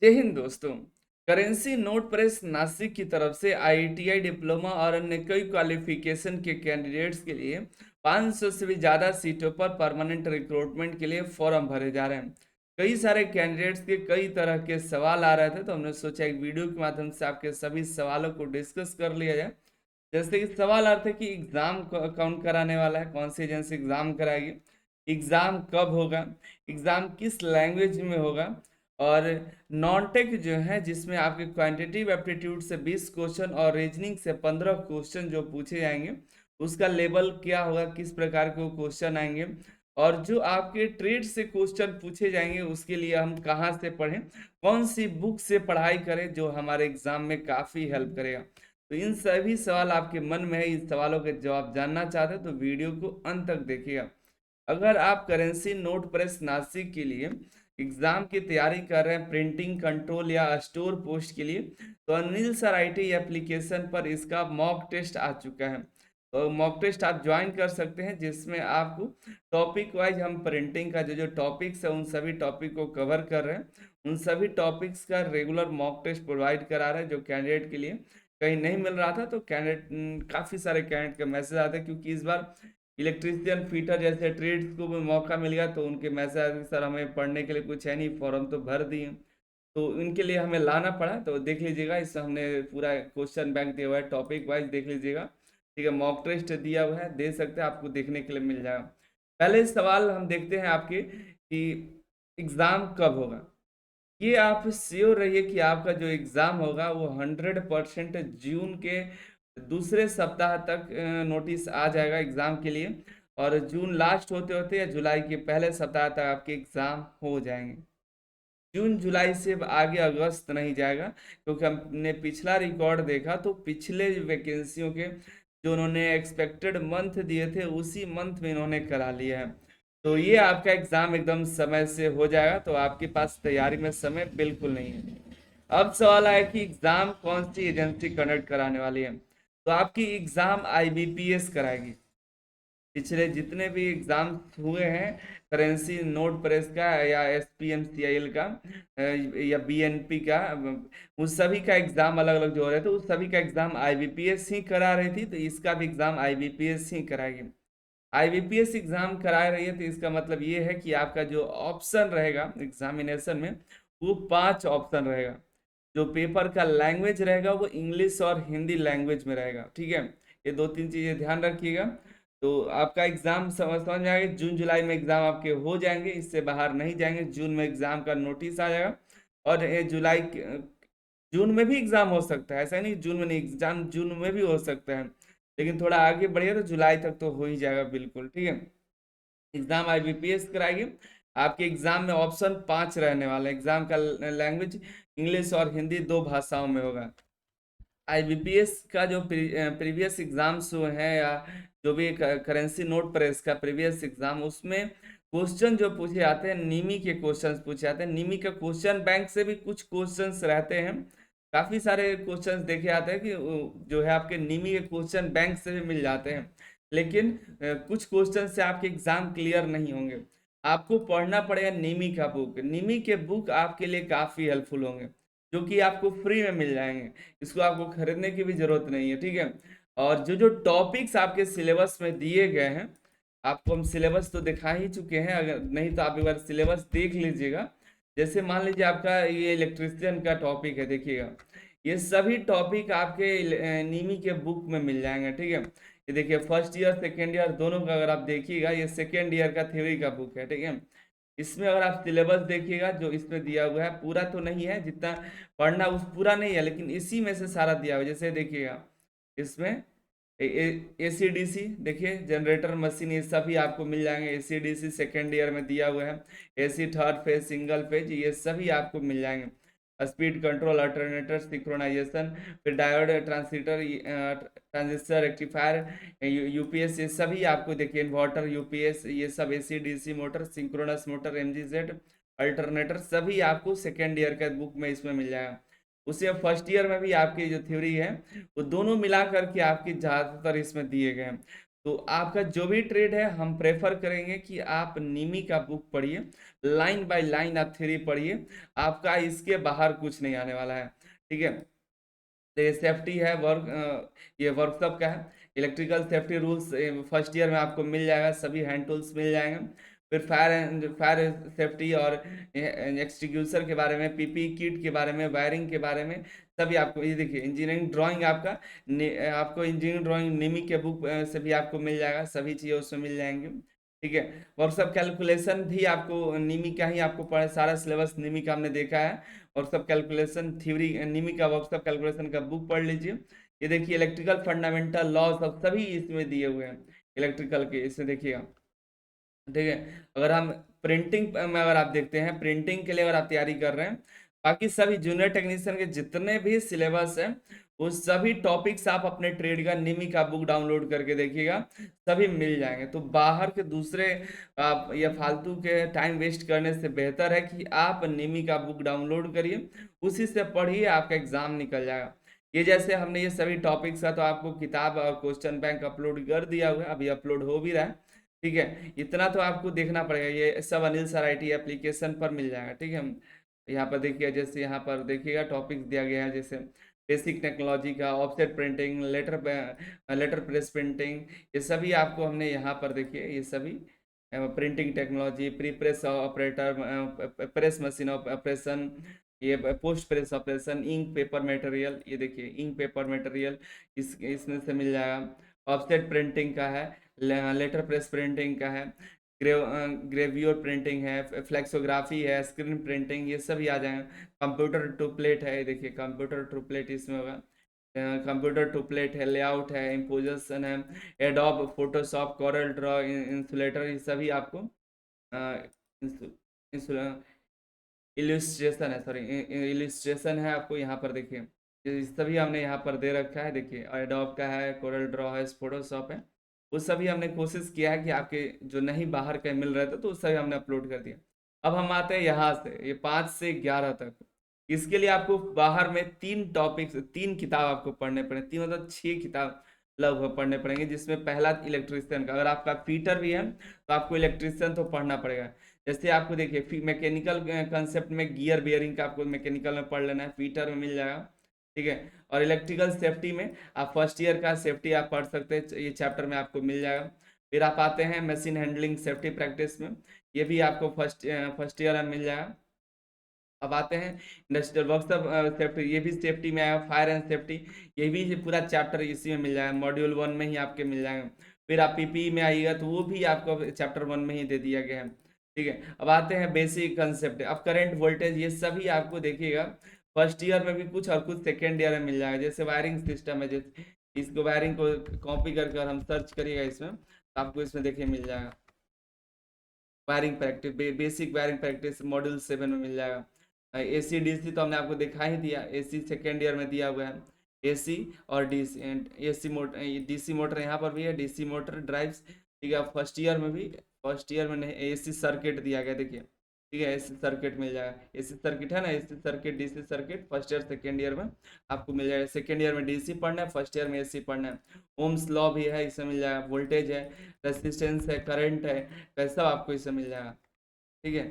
जय हिंद दोस्तों। Currency note press Nashik की तरफ से आईटीआई डिप्लोमा और अन्य कई क्वालिफिकेशन के कैंडिडेट्स के लिए 500 से भी ज़्यादा सीटों पर परमानेंट रिक्रूटमेंट के लिए फॉर्म भरे जा रहे हैं। कई सारे कैंडिडेट्स के कई तरह के सवाल आ रहे थे, तो हमने सोचा एक वीडियो के माध्यम से आपके सभी सवालों को डिस्कस कर लिया जाए। जैसे कि सवाल आ रहे थे कि एग्ज़ाम कौन कराने वाला है, कौन सी एजेंसी एग्ज़ाम कराएगी, एग्ज़ाम कब होगा, एग्ज़ाम किस लैंग्वेज में होगा, और नॉन टेक जो है जिसमें आपके क्वांटिटेटिव एप्टीट्यूड से 20 क्वेश्चन और रीजनिंग से 15 क्वेश्चन जो पूछे जाएंगे, उसका लेवल क्या होगा, किस प्रकार के वो क्वेश्चन आएंगे, और जो आपके ट्रेड से क्वेश्चन पूछे जाएंगे उसके लिए हम कहाँ से पढ़ें, कौन सी बुक से पढ़ाई करें जो हमारे एग्जाम में काफ़ी हेल्प करेगा। तो इन सभी सवाल आपके मन में है, इन सवालों के जवाब जानना चाहते हैं तो वीडियो को अंत तक देखिएगा। अगर आप करेंसी नोट प्रेस नासिक के लिए एग्जाम की तैयारी कर रहे हैं, प्रिंटिंग कंट्रोल या स्टोर पोस्ट के लिए, तो अनिल सर आईटी एप्लीकेशन पर इसका मॉक टेस्ट आ चुका है। तो मॉक टेस्ट आप ज्वाइन कर सकते हैं, जिसमें आपको टॉपिक वाइज हम प्रिंटिंग का जो जो टॉपिक्स है उन सभी टॉपिक को कवर कर रहे हैं। उन सभी टॉपिक्स का रेगुलर मॉक टेस्ट प्रोवाइड करा रहे हैं, जो कैंडिडेट के लिए कहीं नहीं मिल रहा था। तो कैंडिडेट काफ़ी सारे कैंडिडेट का मैसेज आते हैं, क्योंकि इस बार इलेक्ट्रीशियन फीटर जैसे ट्रेड्स को भी मौका मिल गया, तो उनके मैसेज आते सर हमें पढ़ने के लिए कुछ है नहीं, फॉर्म तो भर दिए। तो इनके लिए हमें लाना पड़ा। तो देख लीजिएगा, इस हमने पूरा क्वेश्चन बैंक दिया हुआ है, टॉपिक वाइज देख लीजिएगा। ठीक है, मॉक टेस्ट दिया हुआ है, दे सकते हैं, आपको देखने के लिए मिल जाएगा। पहले सवाल हम देखते हैं आपके कि एग्ज़ाम कब होगा। ये आप श्योर रहिए कि आपका जो एग्ज़ाम होगा वो 100% जून के दूसरे सप्ताह तक नोटिस आ जाएगा एग्ज़ाम के लिए, और जून लास्ट होते होते या जुलाई के पहले सप्ताह तक आपके एग्ज़ाम हो जाएंगे। जून जुलाई से आगे अगस्त नहीं जाएगा, क्योंकि हमने पिछला रिकॉर्ड देखा तो पिछले वैकेंसियों के जो उन्होंने एक्सपेक्टेड मंथ दिए थे उसी मंथ में इन्होंने करा लिया है। तो ये आपका एग्ज़ाम एकदम समय से हो जाएगा, तो आपके पास तैयारी में समय बिल्कुल नहीं है। अब सवाल आया कि एग्ज़ाम कौन सी एजेंसी कंडक्ट कराने वाली है। तो आपकी एग्ज़ाम आईबीपीएस कराएगी। पिछले जितने भी एग्जाम हुए हैं करेंसी नोट प्रेस का या एसपीएमसीआईएल का या बीएनपी का, उस सभी का एग्जाम अलग अलग जो हो रहे थे उस सभी का एग्जाम आईबीपीएस ही करा रही थी, तो इसका भी एग्जाम आईबीपीएस ही कराएगी। आईबीपीएस एग्जाम करा रही है, तो इसका मतलब ये है कि आपका जो ऑप्शन रहेगा एग्जामिनेशन में वो 5 ऑप्शन रहेगा। जो पेपर का लैंग्वेज रहेगा वो इंग्लिश और हिंदी लैंग्वेज में रहेगा। ठीक है, ये दो तीन चीज़ें ध्यान रखिएगा। तो आपका एग्ज़ाम समझ में आएगा, जून जुलाई में एग्ज़ाम आपके हो जाएंगे, इससे बाहर नहीं जाएंगे। जून में एग्ज़ाम का नोटिस आ जाएगा, और ये जून में भी एग्ज़ाम हो सकता है, ऐसा नहीं जून में नहीं, एग्ज़ाम जून में भी हो सकता है, लेकिन थोड़ा आगे बढ़िए तो जुलाई तक तो हो ही जाएगा बिल्कुल। ठीक है, एग्ज़ाम आईबीपीएस कराएगी। आपके एग्ज़ाम में ऑप्शन 5 रहने वाला है। एग्ज़ाम का लैंग्वेज इंग्लिश और हिंदी दो भाषाओं में होगा। आईबीपीएस का जो प्रीवियस एग्जाम्स हुए हैं, या जो भी करेंसी नोट प्रेस का प्रीवियस एग्जाम, उसमें क्वेश्चन जो पूछे जाते हैं नीमी के क्वेश्चंस पूछे जाते हैं। नीमी का क्वेश्चन बैंक से भी कुछ क्वेश्चंस रहते हैं, काफ़ी सारे क्वेश्चंस देखे जाते हैं कि जो है आपके नीमी के क्वेश्चन बैंक से भी मिल जाते हैं, लेकिन कुछ क्वेश्चन से आपके एग्जाम क्लियर नहीं होंगे। आपको पढ़ना पड़ेगा नीमी का बुक। नीमी के बुक आपके लिए काफ़ी हेल्पफुल होंगे, जो कि आपको फ्री में मिल जाएंगे, इसको आपको खरीदने की भी जरूरत नहीं है। ठीक है, और जो जो टॉपिक्स आपके सिलेबस में दिए गए हैं, आपको हम सिलेबस तो दिखा ही चुके हैं, अगर नहीं तो आप एक बार सिलेबस देख लीजिएगा। जैसे मान लीजिए आपका ये इलेक्ट्रिशियन का टॉपिक है, देखिएगा ये सभी टॉपिक आपके नीमी के बुक में मिल जाएंगे। ठीक है, ये देखिए फर्स्ट ईयर सेकेंड ईयर दोनों का अगर आप देखिएगा, ये सेकेंड ईयर का थ्योरी का बुक है। ठीक है, इसमें अगर आप सिलेबस देखिएगा जो इसमें दिया हुआ है, पूरा तो नहीं है, जितना पढ़ना उस पूरा नहीं है, लेकिन इसी में से सारा दिया हुआ है। जैसे देखिएगा इसमें एसीडीसी देखिए, जनरेटर मशीन, ये सभी आपको मिल जाएंगे। एसीडीसी सेकेंड ईयर में दिया हुआ है, AC third phase, single phase, ये सभी आपको मिल जाएंगे। स्पीड कंट्रोल, अल्टरनेटर, सिंक्रोनाइजेशन, फिर diode, transistor, transistor, rectifier, UPS, ये सभी आपको देखिए, इन्वर्टर, यूपीएस, ये सब AC DC motor, synchronous motor, MGZ, alternator, सभी आपको सेकेंड ईयर के बुक में इसमें मिल जाएगा। उसे फर्स्ट ईयर में भी आपकी जो थ्योरी है वो दोनों मिला करके आपकी ज़्यादातर इसमें दिए गए हैं। तो आपका जो भी ट्रेड है हम प्रेफर करेंगे कि आप निमी का बुक पढ़िए, लाइन बाय लाइन आप थ्योरी पढ़िए, आपका इसके बाहर कुछ नहीं आने वाला है। ठीक है, तो ये सेफ्टी है ये वर्कशॉप का है। Electrical safety rules first year में आपको मिल जाएगा, सभी हैंड टूल्स मिल जाएंगे। फिर फायर सेफ्टी और एक्सटिंग्विशर के बारे में, पीपी किट के बारे में, वायरिंग के बारे में सभी आपको, ये देखिए इंजीनियरिंग ड्राइंग आपका आपको इंजीनियरिंग ड्राइंग निमी के बुक से भी आपको मिल जाएगा, सभी चीज़ें उसमें मिल जाएंगी। ठीक है, वर्कशॉप कैलकुलेशन भी आपको निमी का ही आपको पढ़े, सारा सिलेबस निमी का हमने देखा है। और सब कैलकुलेशन थ्योरी निमी का वर्कशॉप कैलकुलेशन का बुक पढ़ लीजिए। ये देखिए इलेक्ट्रिकल फंडामेंटल लॉ सब सभी इसमें दिए हुए हैं इलेक्ट्रिकल के, इसमें देखिएगा। ठीक है, अगर हम प्रिंटिंग में अगर आप देखते हैं, प्रिंटिंग के लिए अगर आप तैयारी कर रहे हैं, बाकी सभी जूनियर टेक्नीशियन के जितने भी सिलेबस है वो सभी टॉपिक्स आप अपने ट्रेड का निमी का बुक डाउनलोड करके देखिएगा, सभी मिल जाएंगे। तो बाहर के दूसरे आप या फालतू के टाइम वेस्ट करने से बेहतर है कि आप निमी का बुक डाउनलोड करिए, उसी से पढ़िए, आपका एग्जाम निकल जाएगा। ये जैसे हमने ये सभी टॉपिक्स का तो आपको किताब और क्वेश्चन बैंक अपलोड कर दिया हुआ है, अभी अपलोड हो भी रहा है। ठीक है, इतना तो आपको देखना पड़ेगा, ये सब अनिल सर IT एप्लीकेशन पर मिल जाएगा। ठीक है, यहाँ पर देखिए, जैसे यहाँ पर देखिएगा टॉपिक्स दिया गया है, जैसे बेसिक टेक्नोलॉजी का, offset printing, letter press printing, ये सभी आपको हमने यहाँ पर देखिए, ये सभी printing technology, pre press operator, press machine operation, ये post press operation, ink paper material, ये देखिए इंक पेपर मटेरियल इसमें से मिल जाएगा। ऑफसेट प्रिंटिंग का है, लेटर प्रेस प्रिंटिंग का है, ग्रेव्योर प्रिंटिंग है, फ्लेक्सोग्राफी है, स्क्रीन प्रिंटिंग, ये सभी आ जाएंगे। कंप्यूटर टू प्लेट है, ये देखिए कंप्यूटर टू प्लेट इसमें होगा। कंप्यूटर टू प्लेट है, लेआउट है, इम्पोजिशन है, Adobe Photoshop, Corel Draw, insulator, ये सभी आपको इलिस्ट्रेशन है, सॉरी इलिस्ट्रेशन है आपको यहाँ पर देखिए, ये सभी हमने यहाँ पर दे रखा है। देखिए एडोब का है, कोरल ड्रॉ है, फोटोशॉप है, वो सभी हमने कोशिश किया है कि आपके जो नहीं बाहर के मिल रहे थे तो वो सभी हमने अपलोड कर दिया। अब हम आते हैं यहाँ से ये 5 से 11 तक। इसके लिए आपको बाहर में 3 टॉपिक्स, 3 किताब आपको पढ़ने पड़े, 3 मतलब 6 किताब लगभग पढ़ने पड़ेंगे, जिसमें पहला इलेक्ट्रिशियन का, अगर आपका फीटर भी है तो आपको इलेक्ट्रिशियन तो पढ़ना पड़ेगा। जैसे आपको देखिए मैकेनिकल कंसेप्ट में गियर बेयरिंग का आपको मैकेनिकल में पढ़ लेना है, फीटर में मिल जाएगा। ठीक है, और इलेक्ट्रिकल सेफ्टी में आप फर्स्ट ईयर का सेफ्टी आप पढ़ सकते हैं, ये चैप्टर में आपको मिल जाएगा। फिर आप आते हैं मशीन हैंडलिंग सेफ्टी प्रैक्टिस में, ये भी आपको फर्स्ट ईयर में मिल जाएगा। अब आते हैं इंडस्ट्रियल वर्कशॉप सेफ्टी, ये भी सेफ्टी में आएगा। फायर एंड सेफ्टी, ये भी पूरा चैप्टर इसी में मिल जाएगा, मॉड्यूल 1 में ही आपके मिल जाएगा। फिर आप PPE में आइएगा तो वो भी आपको चैप्टर 1 में ही दे दिया गया है। ठीक है, अब आते हैं बेसिक कंसेप्ट, अब करंट वोल्टेज, ये सभी आपको देखिएगा फर्स्ट ईयर में भी कुछ और कुछ सेकेंड ईयर में मिल जाएगा। जैसे वायरिंग सिस्टम है, जैसे इसको वायरिंग को कॉपी करके और हम सर्च करिएगा इसमें तो आपको इसमें देखिए मिल जाएगा wiring practice, basic wiring practice module 7 में मिल जाएगा। AC DC तो हमने आपको दिखा ही दिया, AC सेकेंड ईयर में दिया हुआ है। AC और AC मोटर, DC मोटर यहाँ पर भी है, DC मोटर ड्राइव्स। ठीक है, फर्स्ट ईयर में भी, फर्स्ट ईयर में नहीं, AC सर्किट दिया गया, देखिए। ठीक है, AC सर्किट मिल जाएगा, AC सर्किट है ना, AC circuit, DC circuit first year second year में आपको मिल जाएगा। सेकेंड ईयर में DC पढ़ना है, फर्स्ट ईयर में AC पढ़ना है। ओम्स लॉ भी है, इसमें मिल जाएगा। वोल्टेज है, रेसिस्टेंस है, करंट है, वैसा आपको इससे मिल जाएगा। ठीक है,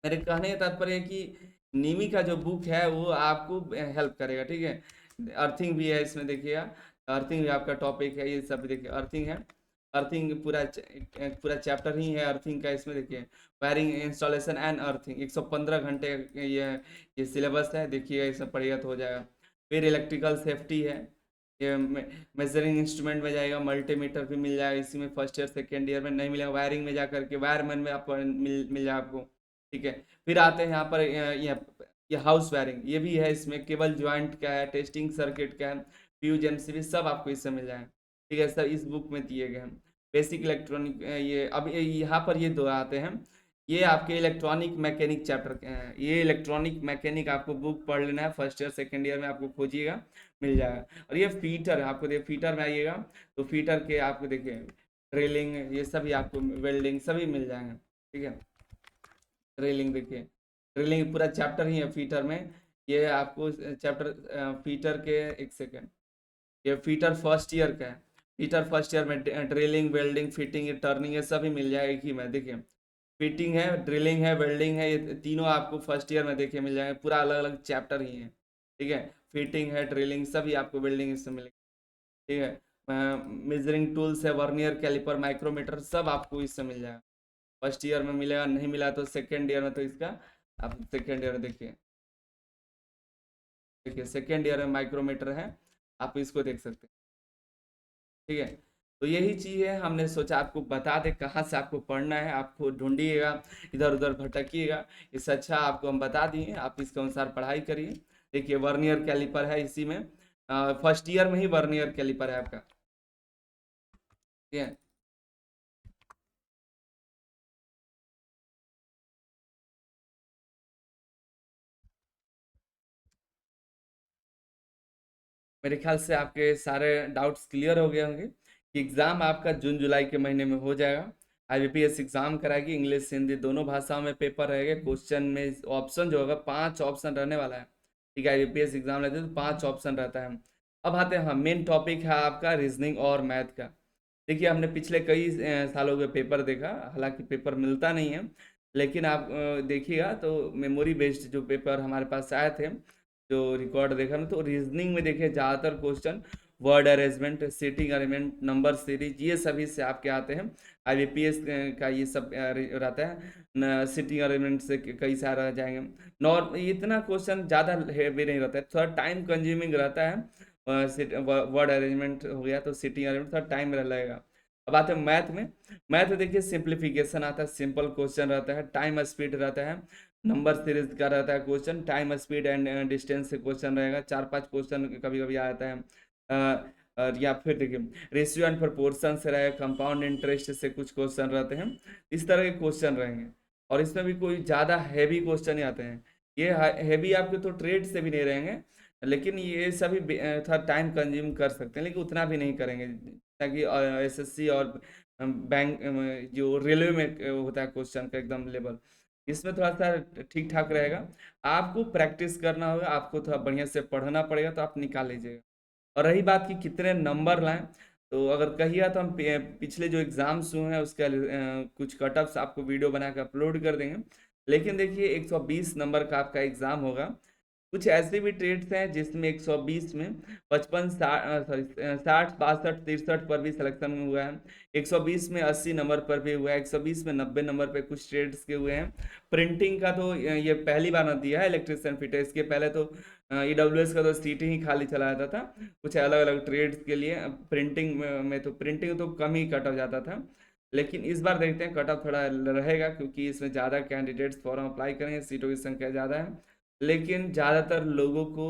मेरे कहने का तात्पर्य है कि निमी का जो बुक है वो आपको हेल्प करेगा। ठीक है, अर्थिंग भी है इसमें देखिएगा, अर्थिंग भी आपका टॉपिक है, ये सब देखिए अर्थिंग है। अर्थिंग पूरा चैप्टर ही है अर्थिंग का, इसमें देखिए वायरिंग इंस्टॉलेशन एंड अर्थिंग, 115 घंटे ये सिलेबस है, देखिएगा इसमें पढ़िएगा तो हो जाएगा। फिर इलेक्ट्रिकल सेफ्टी है, ये मेजरिंग इंस्ट्रूमेंट में जाएगा, मल्टीमीटर भी मिल जाएगा इसी में, फर्स्ट ईयर सेकेंड ईयर में नहीं मिलेगा, वायरिंग में जा करके वायरमैन में आप मिल जाएगा आपको। ठीक है, फिर आते हैं यहाँ पर ये हाउस वायरिंग, ये भी है इसमें, केबल ज्वाइंट का है, टेस्टिंग सर्किट का है, फ्यूज MCB सब आपको इससे मिल जाएगा। ठीक है, सब इस बुक में दिए गए हैं। बेसिक इलेक्ट्रॉनिक, ये अब यहाँ पर ये दो आते हैं, ये आपके इलेक्ट्रॉनिक मैकेनिक चैप्टर के हैं। ये इलेक्ट्रॉनिक मैकेनिक आपको बुक पढ़ लेना है, फर्स्ट ईयर सेकेंड ईयर में आपको खोजिएगा मिल जाएगा। और ये फीटर है, आपको देखिए फीटर में आइएगा तो फीटर के आपको देखिए ड्रिलिंग, ये सभी आपको वेल्डिंग सभी मिल जाएंगे। ठीक है, ड्रिलिंग देखिए, ड्रिलिंग पूरा चैप्टर ही है फीटर में। ये आपको चैप्टर फीटर के, एक सेकेंड, ये फीटर फर्स्ट ईयर का है। हीटर फर्स्ट ईयर में ड्रिलिंग, वेल्डिंग, फिटिंग, टर्निंग, ये सभी मिल जाएगा एक ही में। देखिए फिटिंग है, ड्रिलिंग है, वेल्डिंग है, ये तीनों आपको फर्स्ट ईयर में देखिए मिल जाएंगे, पूरा अलग अलग चैप्टर ही है। ठीक है, फिटिंग है, ड्रिलिंग, सभी आपको वेल्डिंग इससे मिलेगा। ठीक है, मेजरिंग टूल्स है, वर्नियर कैलिपर, माइक्रोमीटर, सब आपको इससे मिल जाएगा। फर्स्ट ईयर में मिलेगा, नहीं मिला तो सेकेंड ईयर में, तो इसका आप सेकेंड ईयर में देखिए, देखिए सेकेंड ईयर में माइक्रोमीटर है, आप इसको देख सकते हैं। ठीक है, तो यही चीज़ है, हमने सोचा आपको बता दे कहाँ से आपको पढ़ना है, आपको ढूंढिएगा, इधर उधर भटकिएगा, इससे अच्छा आपको हम बता दिए, आप इसके अनुसार पढ़ाई करिए। देखिए वर्नियर कैलिपर है इसी में, फर्स्ट ईयर में ही वर्नियर कैलिपर है आपका। ठीक है, मेरे ख्याल से आपके सारे डाउट्स क्लियर हो गए होंगे कि एग्ज़ाम आपका जून जुलाई के महीने में हो जाएगा। आईबीपीएस एग्ज़ाम कराएगी, इंग्लिश हिंदी दोनों भाषाओं में पेपर रहेगा। क्वेश्चन में ऑप्शन जो होगा 5 ऑप्शन रहने वाला है। ठीक है, आईबीपीएस एग्ज़ाम लेते हैं तो 5 ऑप्शन रहता है। अब आते हैं, हाँ मेन टॉपिक है आपका रीजनिंग और मैथ का। देखिए हमने पिछले कई सालों के पेपर देखा, हालांकि पेपर मिलता नहीं है, लेकिन आप देखिएगा तो मेमोरी बेस्ड जो पेपर हमारे पास आए थे, जो रिकॉर्ड देखा ना, तो रीजनिंग में देखिए ज़्यादातर question word arrangement, seating arrangement, number series, ये सभी से आपके आते हैं। आईबीपीएस का ये सब रहता है, सीटिंग अरेंजमेंट से कई सारे आ जाएंगे। इतना क्वेश्चन ज़्यादा हेवी नहीं रहता है, थोड़ा टाइम कंज्यूमिंग रहता है। वर्ड अरेंजमेंट हो गया तो सीटिंग अरेंजमेंट थोड़ा टाइम लगेगा। अब आते हैं मैथ में। मैथ देखिए सिंप्लीफिकेशन आता है, सिंपल क्वेश्चन रहता है, टाइम स्पीड रहता है, नंबर सीरीज का रहता है question, time speed and distance से क्वेश्चन रहेगा, 4-5 क्वेश्चन कभी कभी आता है। और या फिर देखिए रेशियो एंड प्रोपोर्शन से रहेगा, कंपाउंड इंटरेस्ट से कुछ क्वेश्चन रहते हैं, इस तरह के क्वेश्चन रहेंगे। और इसमें भी कोई ज़्यादा हैवी क्वेश्चन ही आते हैं, ये हैवी आपके तो ट्रेड से भी नहीं रहेंगे, लेकिन ये सभी थोड़ा टाइम कंज्यूम कर सकते हैं, लेकिन उतना भी नहीं करेंगे, ताकि एसएससी और बैंक जो रेलवे में होता है क्वेश्चन का एकदम लेवल, इसमें थोड़ा सा ठीक ठाक रहेगा। आपको प्रैक्टिस करना होगा, आपको थोड़ा बढ़िया से पढ़ना पड़ेगा, तो आप निकाल लीजिएगा। और रही बात कि कितने नंबर लाएं, तो अगर कहिए तो हम पिछले जो एग्जाम्स हुए हैं उसका कुछ कटअप्स आपको वीडियो बना के अपलोड कर देंगे। लेकिन देखिए 120 नंबर का आपका एग्जाम होगा। कुछ ऐसे भी ट्रेड्स हैं जिसमें 120 में 55 सॉरी 60 62 63 पर भी सिलेक्शन हुआ है, 120 में 80 नंबर पर भी हुआ है, 120 में 90 नंबर पे कुछ ट्रेड्स के हुए हैं। प्रिंटिंग का तो ये पहली बार ना दिया है इलेक्ट्रिशियन फिटर, इसके पहले तो ईडब्ल्यूएस का तो सीट ही खाली चला जाता था, कुछ अलग अलग ट्रेड्स के लिए। प्रिंटिंग में तो प्रिंटिंग तो कम ही कट ऑफ जाता था, लेकिन इस बार देखते हैं कट ऑफ थोड़ा रहेगा, क्योंकि इसमें ज़्यादा कैंडिडेट्स फॉर्म अप्लाई करेंगे, सीटों की संख्या ज़्यादा है। लेकिन ज़्यादातर लोगों को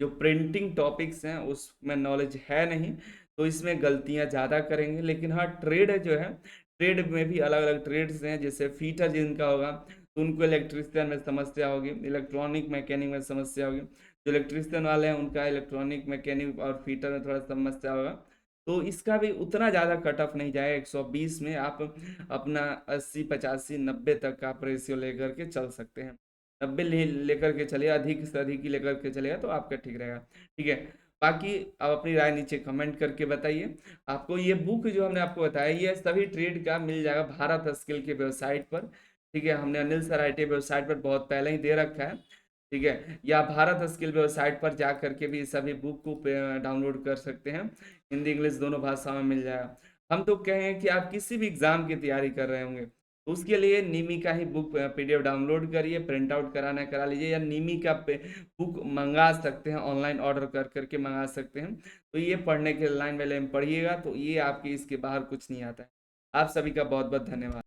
जो प्रिंटिंग टॉपिक्स हैं उसमें नॉलेज है नहीं, तो इसमें गलतियां ज़्यादा करेंगे। लेकिन हाँ ट्रेड है जो है, ट्रेड में भी अलग अलग ट्रेड्स हैं, जैसे फीटर जिनका होगा तो उनको इलेक्ट्रिशियन में समस्या होगी, इलेक्ट्रॉनिक मैकेनिक में समस्या होगी, जो इलेक्ट्रिशियन वाले हैं उनका इलेक्ट्रॉनिक मैकेनिक और फीटर में थोड़ा समस्या होगा। तो इसका भी उतना ज़्यादा कट ऑफ नहीं जाएगा, 120 में आप अपना 80 85 90 तक का आप रेशियो लेकर के चल सकते हैं। 90 लेकर के चलिए, अधिक से अधिक ही लेकर के चलेगा तो आपका ठीक रहेगा। ठीक है, बाकी आप अपनी राय नीचे कमेंट करके बताइए। आपको ये बुक जो हमने आपको बताया ये सभी ट्रेड का मिल जाएगा भारत स्किल के वेबसाइट पर। ठीक है, हमने अनिल सर आईटी वेबसाइट पर बहुत पहले ही दे रखा है। ठीक है, या भारत स्किल वेबसाइट पर जा करके भी सभी बुक को डाउनलोड कर सकते हैं, हिंदी इंग्लिश दोनों भाषाओं में मिल जाएगा। हम तो कहें कि आप किसी भी एग्जाम की तैयारी कर रहे होंगे तो उसके लिए नीमी का ही बुक पीडीएफ डाउनलोड करिए, प्रिंट आउट कराना है करा लीजिए, या नीमी का बुक मंगा सकते हैं, ऑनलाइन ऑर्डर कर करके मंगा सकते हैं। तो ये पढ़ने के लाइन वाले में पढ़िएगा, तो ये आपकी इसके बाहर कुछ नहीं आता है। आप सभी का बहुत बहुत धन्यवाद।